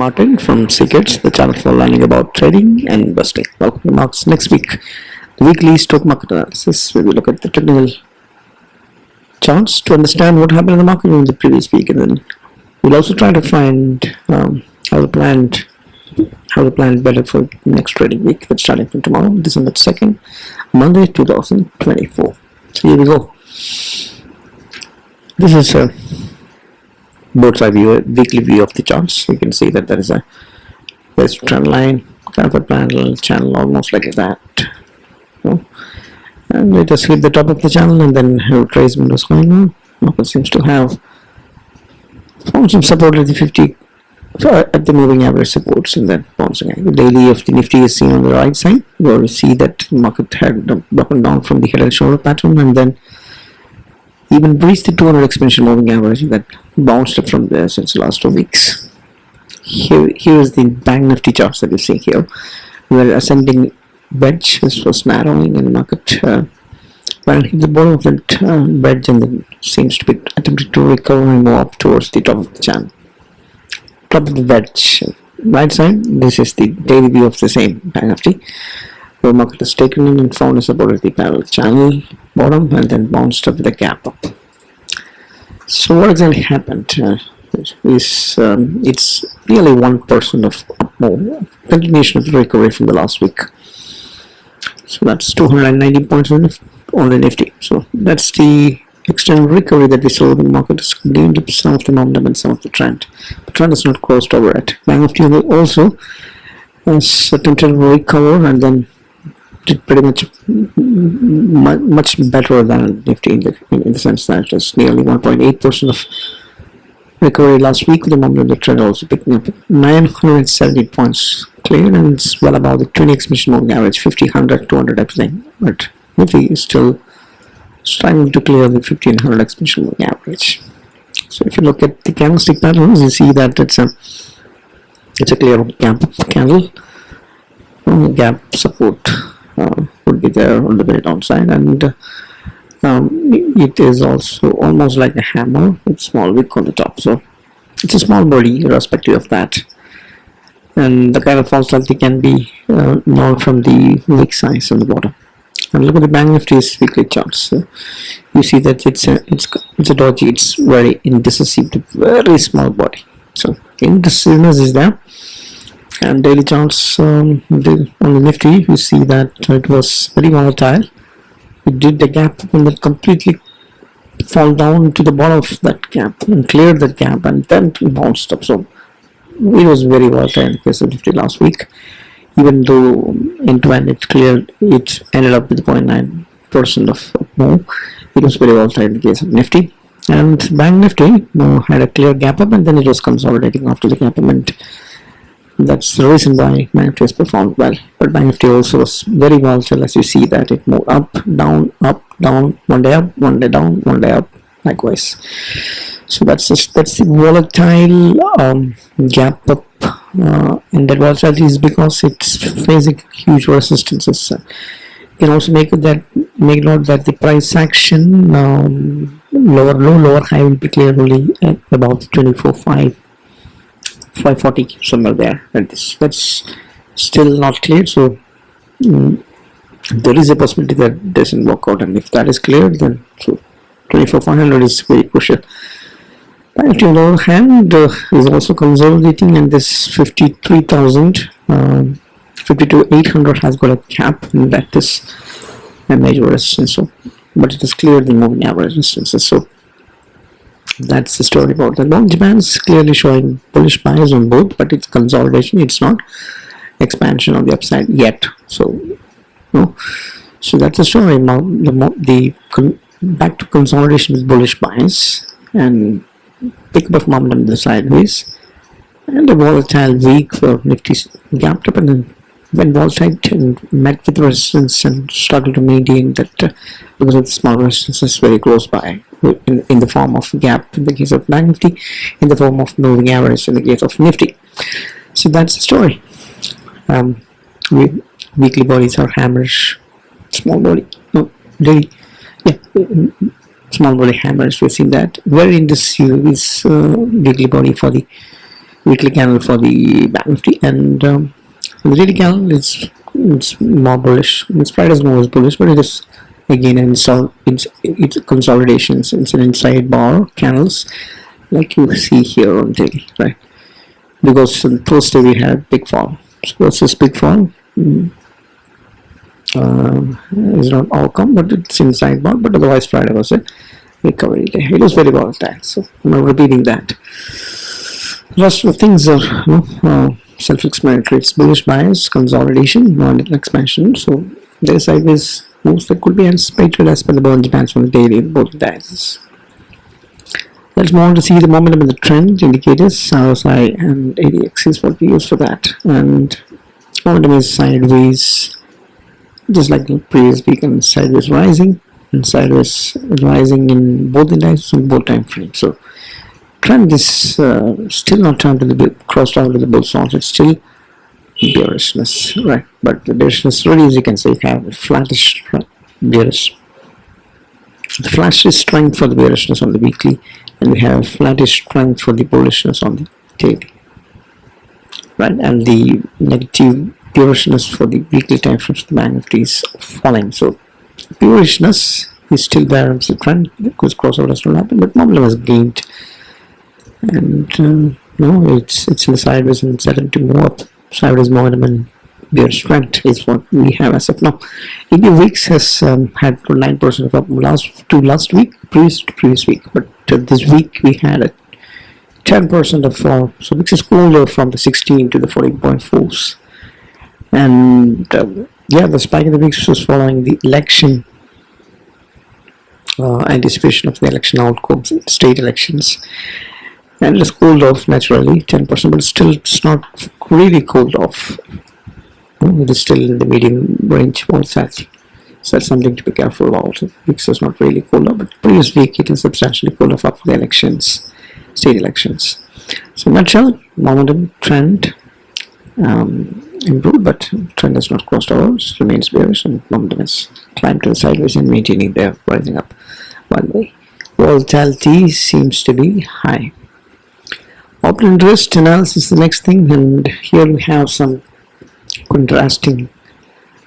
Martin from Secrets, the channel for learning about trading and investing. Welcome to Mark's next week, the weekly stock market analysis, where we look at the technical charts to understand what happened in the market in the previous week, and then we'll also try to find how to plan better for next trading week that's starting from tomorrow, December 2nd, Monday 2024. So here we go. This is a both side view, a weekly view of the charts. You can see that there's trend line, kind of a channel almost like that. And it just hit the top of the channel and then retracement was going on. Market seems to have found some support at the 50 at the moving average supports and then bouncing. The daily of the Nifty is seen on the right side, where we see that the market had broken down from the head and shoulder pattern and then even breached the 200 exponential moving average that bounced up from there since the last 2 weeks. Here is the Banknifty charts that you see here, where ascending wedge is first narrowing and market when hit the bottom of that wedge and then seems to be attempting to recover and move up towards the top of the channel. Top of the wedge, right side, this is the daily view of the same Banknifty, where market has taken in and found a support at the parallel channel bottom and then bounced up with a gap up. So what exactly happened is it's nearly 1% of more continuation of the recovery from the last week. So that's 290 points on the Nifty. So that's the external recovery that we saw. The market has gained up some of the momentum and some of the trend. The trend is not crossed over yet. Banknifty also has attempted to recover and then did pretty much better than Nifty in the sense that it's nearly 1.8% of recovery last week, with the momentum the trend also picking up. 970 points cleared and it's well above the 20 exponential moving average, 50, 100, 200, everything. But Nifty is still striving to clear the 1500 exponential moving average. So if you look at the candlestick patterns, you see that it's a clear gap candle. Gap support would be there on the very downside, and it is also almost like a hammer with small wick on the top. So it's a small body irrespective of that, and the kind of volatility can be known from the wick size on the bottom. And look at the Banknifty's weekly charts. You see that it's a dodgy, it's very indecisive, very small body. So indecisiveness is there. And daily charts on the Nifty, you see that it was very volatile. It did the gap and then completely fall down to the bottom of that gap and cleared that gap and then bounced up. So it was very volatile in the case of Nifty last week. Even though end-to-end it cleared, it ended up with 0.9% of move. It was very volatile in the case of Nifty. And Banknifty had a clear gap up and then it was consolidating after the gap up, and that's the reason why Banknifty has performed well. But Banknifty also was very volatile, as you see that it moved up, down, one day up, one day down, one day up, likewise. So that's the volatile gap up, and that volatility is because it's facing huge resistances. You can also make note that the price action lower low, lower high will be clear only at about 540 somewhere there, and that's still not clear. So there is a possibility that it doesn't work out, and if that is cleared, then so 24,500 is very crucial. But on the other hand, is also consolidating, and this 53,000 52,800 has got a cap, and that is a major resistance. So but it has cleared the moving average resistances. So that's the story about that. Now Japan is clearly showing bullish bias on both, but it's consolidation, it's not expansion on the upside yet. So so that's the story. Now back to consolidation with bullish bias and pick up of momentum the sideways, and a volatile week for Nifty gapped up and then went volatile and met with resistance and struggled to maintain that because of the small resistances very close by in the form of gap in the case of Banknifty, in the form of moving average in the case of Nifty. So that's the story. Weekly bodies are hammers, small body, daily, small body hammers. We've seen that. Very indecisive is weekly body for the weekly candle for the Banknifty, and the daily candle it's more bullish. Its Friday's move is bullish, but it is again it's consolidations. It's an inside bar candles like you see here on daily, right? Because on Thursday we had big fall. So what's this big fall? Is not outcome, but it's inside bar. But otherwise, Friday was a recovery day. It was very volatile. So I'm not repeating that. Rest of the things are self-explanatory. It's bullish bias, consolidation, non-expansion. So there are sideways moves that could be anticipated as per the Burns bands from the daily and both dices. Let's move on to see the momentum in the trend indicators. RSI and ADX is what we use for that. And momentum is sideways, just like the previous week, and sideways rising, and sideways rising in both indices and both time frames. So trend is still not turned to the crossed out to the bull saws. It's still bearishness, right? But the bearishness really, as you can say, have a flattish bearish. The flattish strength for the bearishness on the weekly, and we have flattish strength for the bullishness on the daily, right? And the negative bearishness for the weekly time frames, the Banknifty is falling. So bearishness is still there as a trend because crossover has not happened, but momentum has gained, and no, it's in the sideways and settled to move up. Sideways momentum and bearish trend is what we have as of now. India weeks has had 9% of up last week, previous week, but this week we had a 10% of fall. So which is cooler from the 16 to the 14.4s. And yeah, the spike in the weeks was following the election anticipation of the election outcomes, state elections, and it's cooled off naturally 10%, but still it's not really cooled off. It is still in the medium range volatility, so that's something to be careful about. Weeks is not really cooled off, but previous week it is substantially cooled off after the elections, state elections. So in a nutshell, momentum trend improved, but trend has not crossed over, it remains bearish, and momentum has climbed to the sideways and maintaining there, rising up one way. Volatility seems to be high. Open interest analysis is the next thing, and here we have some contrasting.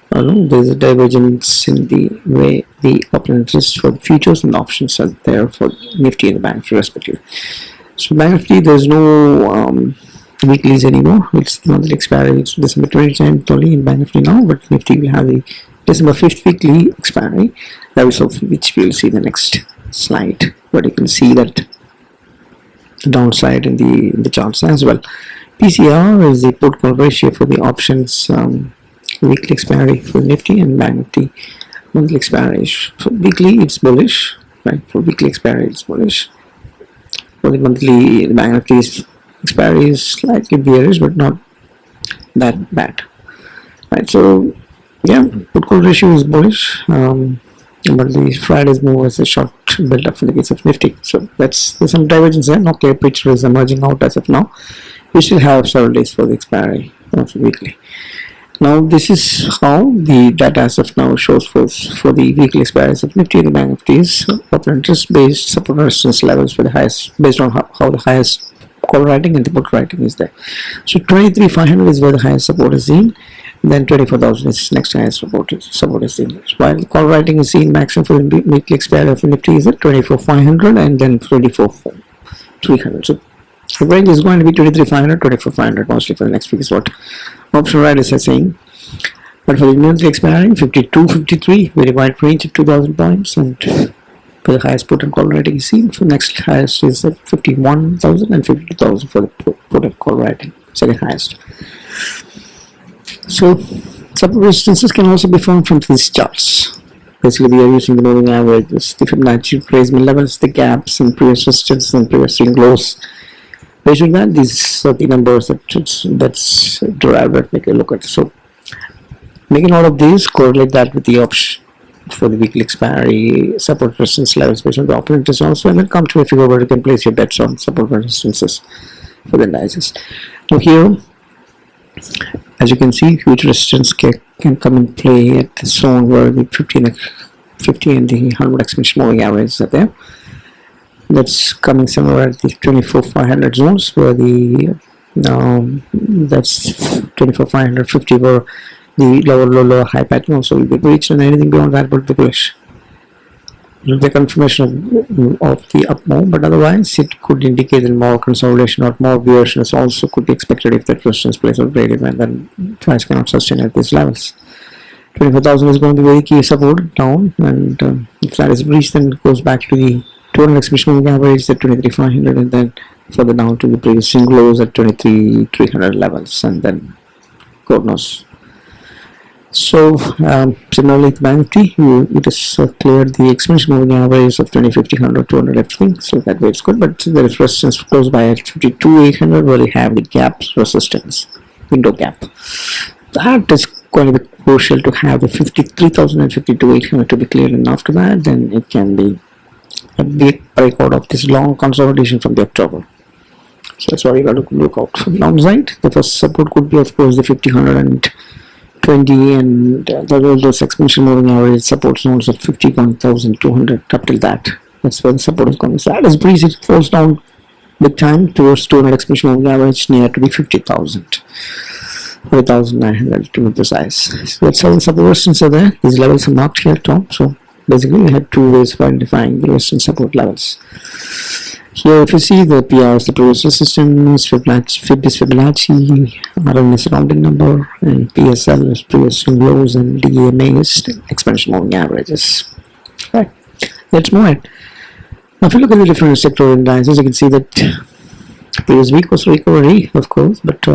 There's a divergence in the way the open interest for the futures and options are there for Nifty and the Banknifty respectively. So Banknifty, there's no weeklies anymore. It's the monthly expiry. It's December 29th only in Banknifty now, but Nifty will have the December 5th weekly expiry, levels of which we'll see the next slide, but you can see that downside in the charts as well. PCR is the put call ratio for the options weekly expiry for Nifty and Banknifty monthly expiry. For weekly it's bullish, right? For weekly expiry it's bullish. For the monthly, the Banknifty's expiry is slightly bearish, but not that bad, right? So yeah, put call ratio is bullish, but the Friday's move was a short build up in the case of Nifty. So there's some divergence there. No clear picture is emerging out as of now. We still have several days for the expiry of the weekly. Now this is how the data as of now shows for the weekly expiries of Nifty and the Banknifty's open interest based support resistance levels for the highest, based on how the highest call writing and the put writing is there. So 23,500 is where the highest support is seen. Then 24,000 is next highest support is seen. While the call writing is seen maximum for the weekly expiry of Nifty is at 24,500 and then 24,300. So the range is going to be 23,500, 24,500 mostly for the next week is what option writers are saying. But for the monthly expiring, 52, 53, very wide range of 2,000 points, and for the highest put and call writing is seen. For the next highest is at 51,000 and 52,000 for the put and call writing, second highest. So support resistances can also be found from these charts. Basically, we are using the moving averages, the Fibonacci retracement levels, the gaps, and previous resistance and previous swing lows. Based on that, these are the numbers that's derived. Let's make a look at. So, making all of these, correlate that with the option for the weekly expiry, support resistance levels based on the open interest also, and then come to a figure where you can place your bets on support resistances for the indices. Now here, as you can see, huge resistance can come in play at the zone where the 50 and the 100 exponential moving averages are there. That's coming somewhere at the 24,500 zones where the That's 24,550 were the lower high pattern also will be breached, and anything beyond that would be bullish. The confirmation of the up move, but otherwise it could indicate that more consolidation or more bearishness also could be expected if that resistance plays out very well, and then price cannot sustain at these levels. 24,000 is going to be very key support down, and if that is breached, then it goes back to the 200 exhibition moving average at 23,500, and then further down to the previous single lows at 23,300 levels, and then God knows. So similarly, the Banknifty, it has cleared the exponential moving average of 20, 100, 200, everything. So that way it's good, but there is resistance close by at 52,800 where you have the gap resistance, window gap. That is going to be crucial to have the 53,000 and 52,800 to be cleared, and after that, then it can be a big breakout of this long consolidation from the October. So that's why you got to look out for the downside. The first support could be, of course, the 50, 120, and those exponential moving average support zones at 51,200 up till that. That's where the support is going. So that is breezy. It falls down big time towards 200 exponential moving average near to be 50,000. 40,900 to be precise. So that's how the support resistance are there. These levels are marked here top. So basically, we had two ways of identifying the resistance support levels. Here, if you see the PRs, the previous resistance, Fib is Fibonacci, RN is rounding number, and PSL is previous lows, and DMA is exponential moving averages. Right, let's move on. Now, if you look at the different sector indices, you can see that previous week was recovery, of course, but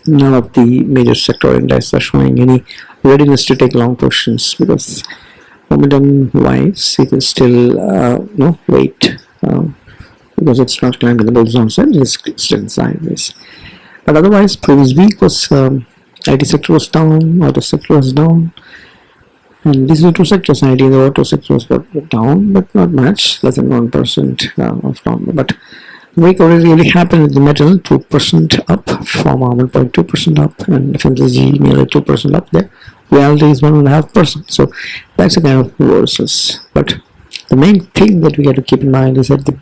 none of the major sector indices are showing any readiness to take long positions, because momentum wise it is still no wait, because it's not climbed in the bull zone, so it's still sideways. But otherwise, previous week was IT sector was down, auto sector was down, and these are two sectors. IT and the auto sector was down, but not much, less than 1% of down. But recovery really happened with the metal, 2% up, pharma 1.2% up, and FMCG nearly 2% up there. Reality is 1.5%. So that's a kind of reversals. But the main thing that we have to keep in mind is that the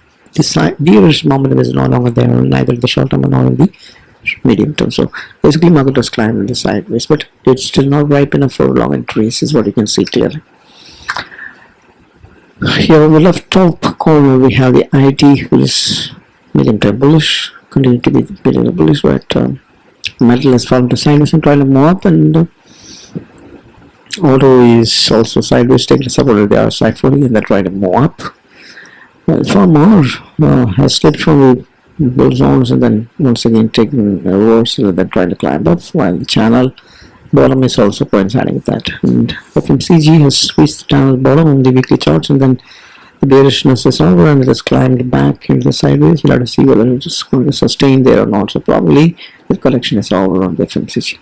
bearish momentum is no longer there, neither in the short term nor in the medium term. So basically, market was climbing the sideways, but it's still not ripe enough for long entries, is what you can see clearly. Here on the left top corner, we have the IT, which is medium term bullish, continue to be medium term bullish, but metal has fallen to sideways and trying to move up, and auto is also sideways, taking support at the RSI 40, and they're trying to move up. Pharma has slipped from the bull zones and then once again taking a reversal and then trying to climb up, while the channel bottom is also coinciding with that. And FMCG has reached the channel bottom on the weekly charts, and then the bearishness is over and it has climbed back into the sideways. We'll have to see whether it's going to sustain there or not. So probably the correction is over on the FMCG.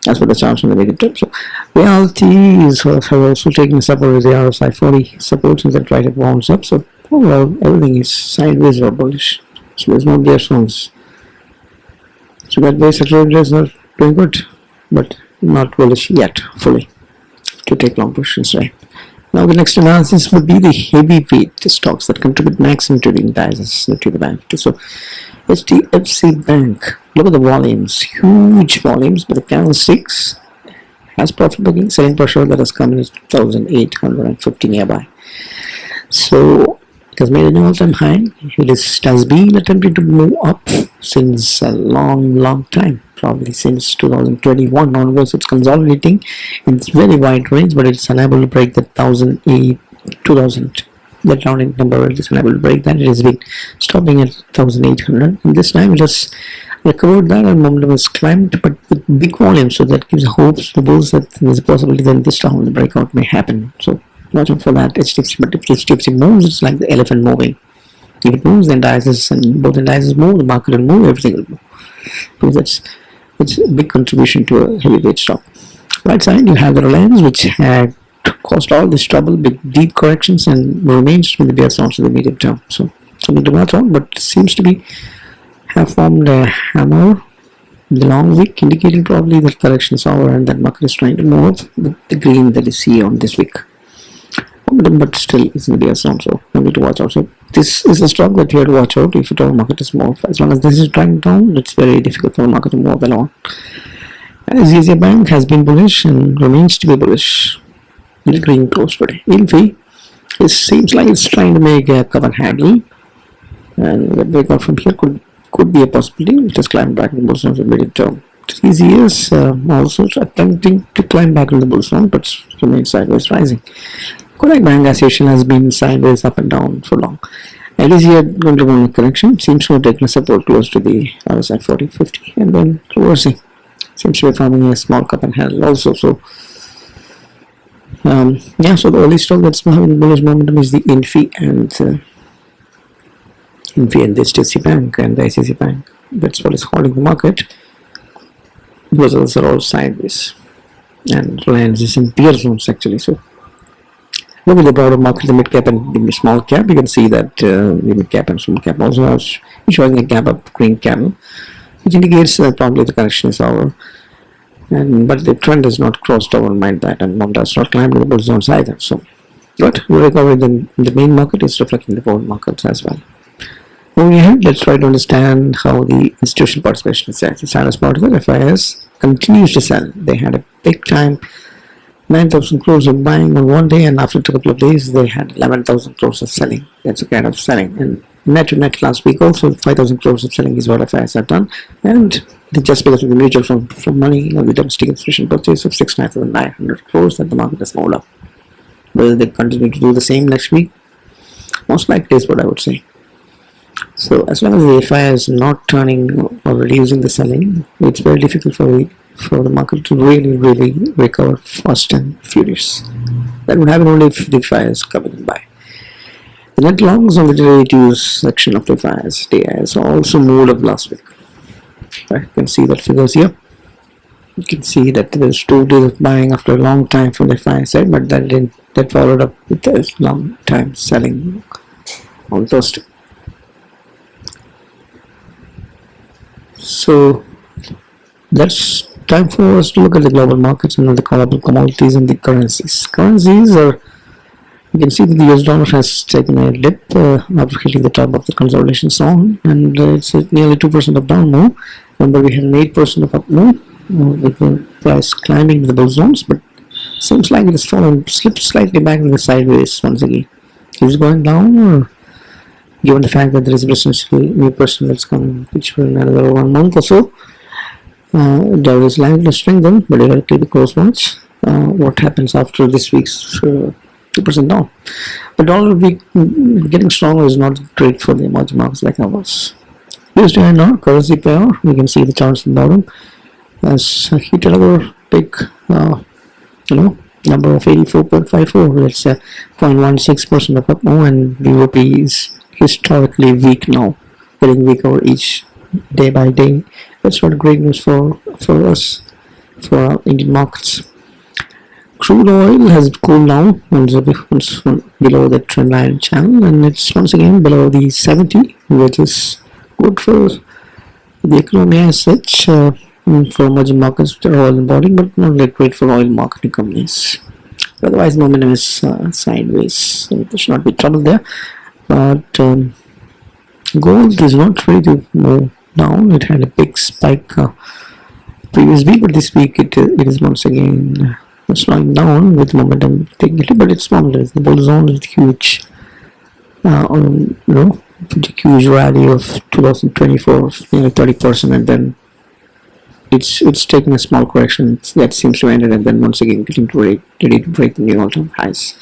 As for the charts on the medium term. So reality is also taking support with the RSI 40 supports and then try to bounce up. So overall everything is sideways or bullish. So there's no bear zones. So that way sector is not doing good, but not bullish yet fully to take long positions, right? Now the next analysis would be the heavyweight stocks that contribute maximum to the indices, to the bank. So HDFC Bank, look at the volumes, huge volumes, but the candlesticks has profit booking, selling pressure that has come in is 2,850 nearby. So it has made a new all-time high. It has been attempting to move up since a long time, probably since 2021 onwards. It's consolidating in this very wide range, but it's unable to break the 2,000. That rounding number is unable to break that. It has been stopping at 1,800, and this time it has recovered that and momentum has climbed, but with big volume, so that gives hopes to bulls that there's a possibility that this round the breakout may happen. So watch out for that HDFC. But if HDFC moves, it's like the elephant moving. If it moves, the indices and both indices move, the market will move, everything will move, because it's a big contribution to a heavyweight stock. Right side, you have the Reliance, which had caused all this trouble, big deep corrections, and remains with the bear zones in the medium term. So something to watch out, but seems to be have formed a hammer in the long week, indicating probably that correction is over and that market is trying to move with the green that you see on this week. But still it's in the bear zone, so we need to watch out. So this is a stock that you have to watch out if at all market is more. As long as this is trending down, it's very difficult for the market to move along. As Bank has been bullish and remains to be bullish. The green close today. Nifty, it seems like it's trying to make a cover handle, and the breakout from here could be a possibility. It has climbed back in the bull zone for the medium term. Easy is also attempting to climb back in the bull zone, but remains sideways rising. Kodak Bank as usual has been sideways up and down for long. It is here going to go on a correction. Seems to have taken a support close to the RSI 40-50 and then reversing. Seems to be forming a small cup and handle also. So yeah, so the only stock that's having bullish momentum is the Nifty and the HDFC Bank and the ICICI Bank. That's what is holding the market. Those others are all sideways, and Reliance is in peer zones actually. So look at the broader market, the mid cap and the small cap. You can see that the mid cap and small cap also are showing a gap up green candle, which indicates that probably the correction is over. But the trend has not crossed over, mind that, and does not climb to the bull zones either. So, but the recovery in the main market is reflecting the forward markets as well. Moving ahead, let's try to understand how the institutional participation is at. The silence part of it, FIS continues to sell. They had a big time 9,000 crores of buying on one day, and after a couple of days, they had 11,000 crores of selling. That's a kind of selling. And net to net last week also 5,000 crores of selling is what FIS have done, and it is just because of the mutual fund from money or the domestic institutional purchase of 6,900 crores that the market has moved up. Will they continue to do the same next week? Most likely is what I would say. So as long as the FIS is not turning or reducing the selling, it's very difficult for the market to really recover fast and furious. That would happen only if the FIS coming in by. The net longs on the derivatives section of the FIS DIs also moved up last week. Right, you can see that figures here. You can see that there's 2 days of buying after a long time from the FIS side, but that followed up with a long time selling on Thursday. So that's time for us to look at the global markets and the global commodities and the currencies. Currencies are, you can see that the US dollar has taken a dip after hitting the top of the consolidation zone, and it's at nearly 2% of down move. Remember, we had an 8% of up move with the price climbing to the bull zones, but seems like it has fallen, slipped slightly back in the sideways once again. Is it going down, or given the fact that there is a new person that's coming, which will another 1 month or so, dollar is likely to strengthen, but it will keep a close watch. What happens after this week's 2% down? The dollar getting stronger is not great for the emerging markets like ours. USD currency pair, we can see the charts in the bottom has hit another big number of 84.54. That's 0.16% of up move, and the rupee is historically weak now, getting weaker each day by day. That's not great news for us, for our Indian markets. Crude oil has cooled down below the trend line channel, and it's once again below the 70, which is good for the economy as such, for emerging markets which are oil importing, but not that great for oil marketing companies. Otherwise, momentum is sideways, so there should not be trouble there. But gold is not ready to move down. It had a big spike previous week, but this week it is once again slowing down with momentum technically, but it's smaller. The bull zone is huge. The huge rally of 2024 of nearly 30%, and then it's taking a small correction that seems to end it, and then once again getting ready to break the new all-time highs.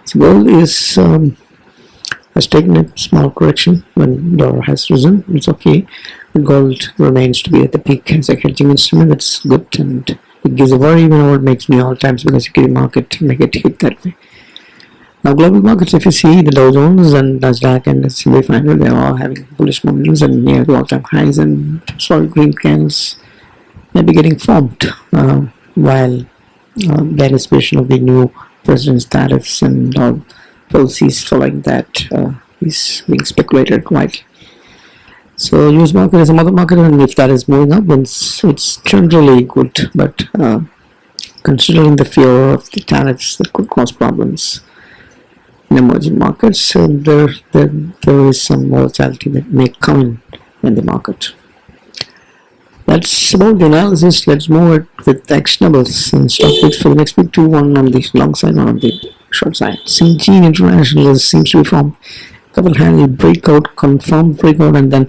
So gold has taken a small correction when dollar has risen. It's okay, but gold remains to be at the peak as a hedging instrument. That's good, and it gives a worry whenever it makes new all-times, because you can market make it hit that way. Now global markets, if you see the Dow Jones and Nasdaq and the S&P 500, they are all having bullish momentums and near the all-time highs, and solid green candles may be getting formed while the anticipation of the new president's tariffs and all policies following that is being speculated widely. So US market is a mother market, and if that is moving up, then it's generally good, but considering the fear of the tariffs that could cause problems, in emerging markets, so there is some volatility that may come in the market. That's about the analysis. Let's move it with actionables and stock picks for the next week. 2-1 on the long side, 1 on the short side. CG International seems to be from couple handle breakout, confirmed breakout, and then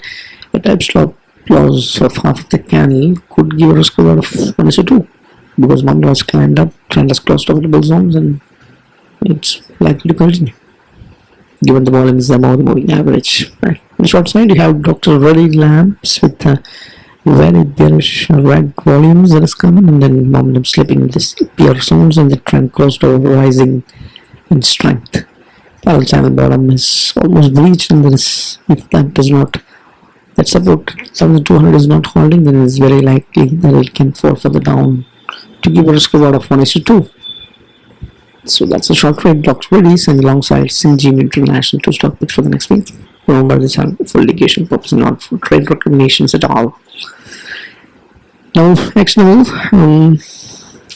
a type stop loss of half of the candle could give a risk reward of 1:2 because Monday has climbed up, trend has closed over the bull zones, and it's likely to continue given the volume is above the moving average. Right. On the short side, you have Dr. Reddy Lamps with very bearish red volumes that is coming, and then momentum slipping this peer zones, and the trend closed over rising in strength. Parallel channel bottom is almost breached, and there is, if that support 1200 is not holding, then it is very likely that it can fall further down to give a risk reward of 1:2. So that's a short trade. Dr. Reddy's and alongside Syngene International to stock pick for the next week. Remember, this is for litigation purposes, not for trade recognitions at all. Now, actionable,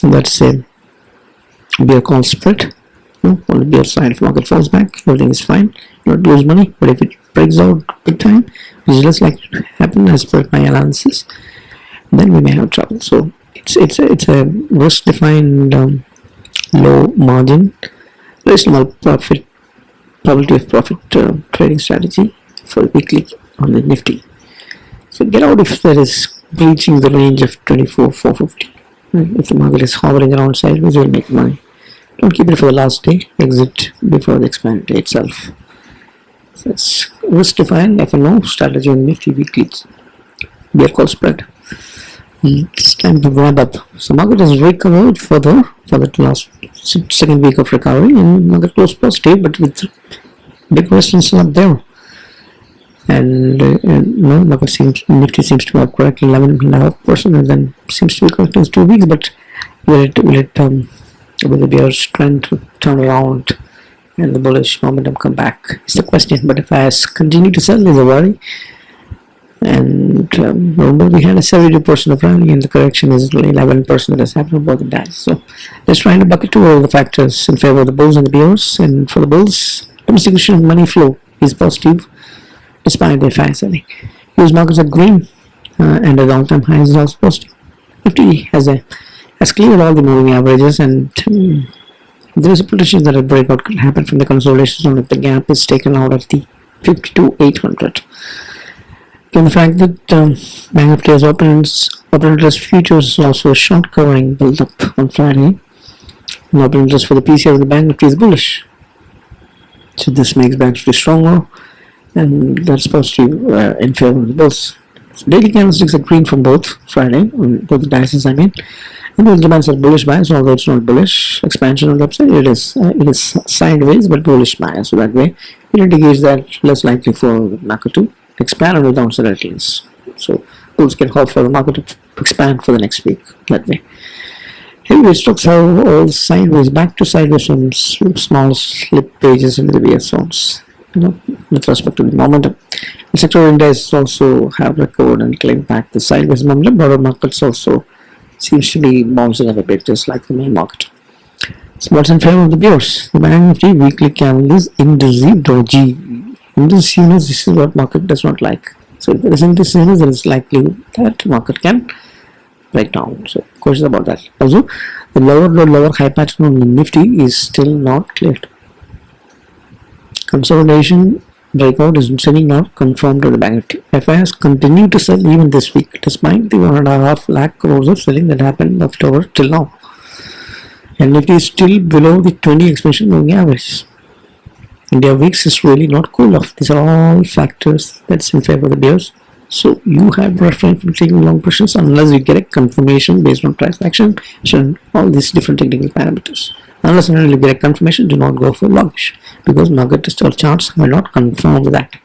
let's say bear call spread. On the bear side, if market falls back, everything is fine. You don't lose money, but if it breaks out big time, which is less likely to happen as per my analysis, then we may have trouble. So it's a risk defined low margin, reasonable profit, probability of profit trading strategy for the weekly on the Nifty. So get out if there is breaching the range of 24,450. If the market is hovering around sideways, you will make money. Don't keep it for the last day, exit before the expand day itself. So it's risk defined F&O strategy on Nifty weekly bear call spread. It's time to wrap up. So market has recovered further for the last second week of recovery, and market closed positive, but with big resistance up there. And Nifty seems to have corrected 11.5%, and then seems to be correcting 2 weeks. But will the bearish trend turn around and the bullish momentum come back? Is the question. But if I continue to sell, there's a worry. And remember, we had a 72% of rally, and the correction is 11% that has happened about the days. So let's try to bucket all the factors in favor of the bulls and the bears. And for the bulls, domestic money flow is positive despite the FI selling. US markets are green, and the all-time high is also positive. Nifty has cleared all the moving averages, and there is a potential that a breakout could happen from the consolidation zone if the gap is taken out at the 52,800. Given the fact that Banknifty has open interest futures is also a short covering build up on Friday, and open interest for the PCI of the Banknifty is bullish. So this makes Banknifty stronger, and that's positive in favor of the bulls. So daily candlesticks are green from both Friday, on both the dices, and both demands are bullish bias, although it's not bullish expansion on the upside. It is sideways but bullish bias. So that way, it indicates that less likely for the market to expand on the downside at least. So bulls can hope for the market to expand for the next week that way. Heavyweight stocks are all sideways, back to sideways from small slip pages into the BS zones. With respect to the momentum. The sector indices also have recovered and claimed back the sideways momentum. Broader markets also seems to be bouncing up a bit, just like the main market. So what's in favor of the bears? The Banknifty weekly candle is indecisive doji. Indecisiveness, this is what market does not like. So if there is indecisiveness, then it's likely that market can break down. So questions about that. Also, the lower high pattern on the Nifty is still not cleared. Consolidation breakout is still not confirmed to the Banknifty. FI has continued to sell even this week, despite the 1.5 lakh crores of selling that happened in October till now. And Nifty is still below the 20 expansion moving average. India weeks is really not cool off. These are all factors that's in favor of the bears. So you have refrained from taking long positions unless you get a confirmation based on price action, all these different technical parameters. Unless you get a confirmation, do not go for longish, because market charts will not confirm that.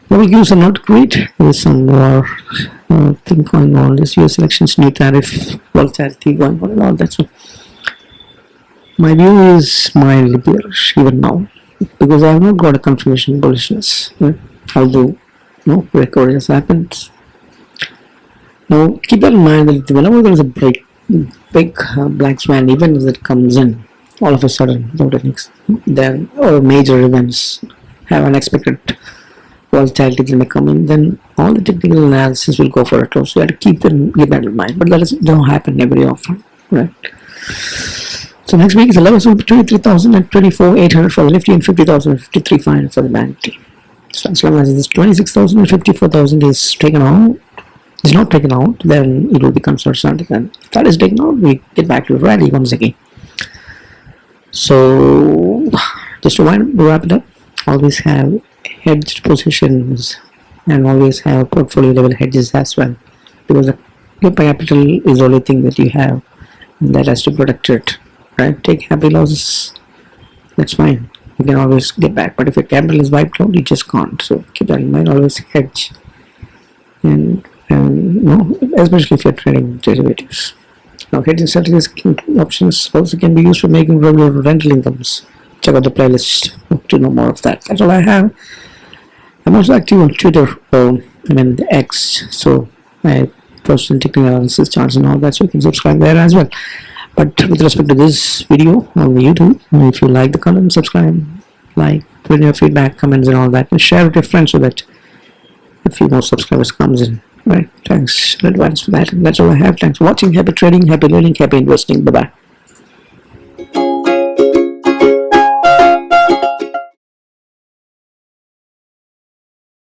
Global cues are not great. There is some more thing going on. This US elections, new tariff, volatility going on, and all that. So my view is mildly bearish even now, because I have not got a confirmation bullishness. Although recovery has happened. Now keep that in mind that whenever there is a big black swan event that comes in, all of a sudden without any then or major events have unexpected volatility may come in, then all the technical analysis will go for a toss. So you have to keep that in mind, but that don't happen every often, right? So next week is the levels will be 23,000 and 24,800 for the Nifty and 50,000 and 53,500 for the Banknifty. So as long as this 26,000 and 54,000 is taken out, is not taken out, then it will become consolidation. And if that is taken out, we get back to the rally once again. So just to wrap it up, always have hedged positions and always have portfolio level hedges as well, because your capital is the only thing that you have and that has to protect it, right? Take happy losses, that's fine, you can always get back, but if your capital is wiped out, you just can't. So keep that in mind, always hedge, and no, especially if you're trading derivatives. Now hedging strategies options also can be used for making regular rental incomes. Check out the playlist to know more of that. That's all I have. I'm also active on Twitter, the X, so I post in technical analysis charts and all that, so you can subscribe there as well. But with respect to this video on the YouTube, if you like the content, subscribe, like, put in your feedback, comments and all that, and share with your friends so that a few more subscribers comes in. Right, thanks in advance for that. And that's all I have. Thanks for watching. Happy trading, happy learning, happy investing. Bye bye.